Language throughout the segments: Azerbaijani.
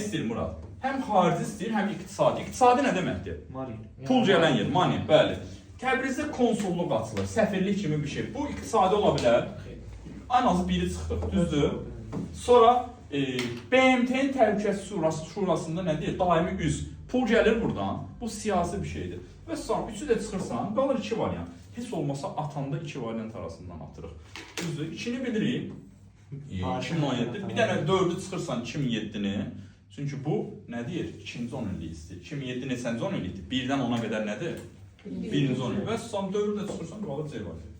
istəyir Murad? Həm xarici istəyir, həm iqtisadi. İqtisadi nə deməkdir? Pul gələn yer, money, bəli. Təbrizdə konsulluq açılır, səfirlik kimi bir şey. Bu iqtisadi ola bilər. Ən azı biri çıxdı, düzdür? Sonra BMT-nin Təhlükəsizlik Şurasında nə deyir? Daimi üzv. Pul gəlir buradan. Bu siyasi bir şeydir. Və sonra üçü də çıxırsan, qalır iki variant. Heç olmasa atanda iki variant arasından atırıq. Düzdür? İkini bilirik. 2017. Bir dənə 4-ü çıxırsan 2007-ni. Çünki bu nə deyir? İkinci 10 illik istəyir. 2007 neçənci 10 illikdir? 1-dən 10-a qədər nədir? Birinci 10 illik. Və son 4-ü də çıxırsan, qalır C variantı.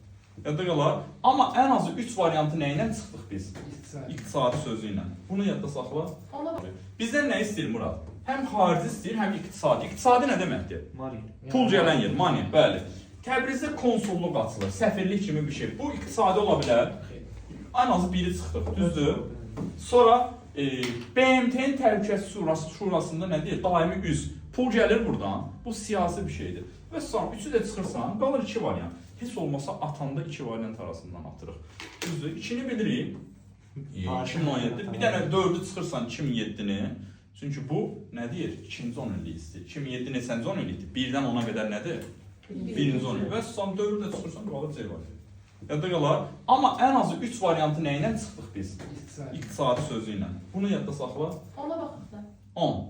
Yadda qalar. Amma ən azı 3 variantı nə ilə çıxdıq biz? İqtisadi sözü ilə. Bunu yadda saxla. Bizdən nə istəyir Murad? Həm xarici istəyir, həm iqtisadi. İqtisadi nə deməkdir? Pul gələn yer, money, bəli. Təbrizdə konsulluq açılır, səfirlik kimi bir şey. Bu iqtisadi ola bilər. Ən azı biri çıxdı, düzdür? Sonra BMT-nin Təhlükəsizlik Şurasında nə deyir? Daimi üzv. Pul gəlir buradan. Bu siyasi bir şeydir. Və sonra üçü də çıxırsan, qalır iki variant. Heç olmasa atanda iki variant arasından atırıq. Düzdür? İkini bilirik. 2017. Bir dənə 4-ü çıxırsan 2007-ni. Çünki bu nə deyir? İkinci 10 illik istəyir. 2007 neçənci 10 illikdir? 1-dən 10-a qədər nədir? Birinci 10 illik. Və son 4-ü də çıxırsan, qalır C variantı. Yadda qalar. Amma ən azı 3 variantı nə ilə çıxdıq biz? İqtisadi sözü ilə. Bunu yadda saxla. 10-a baxaq da. 10.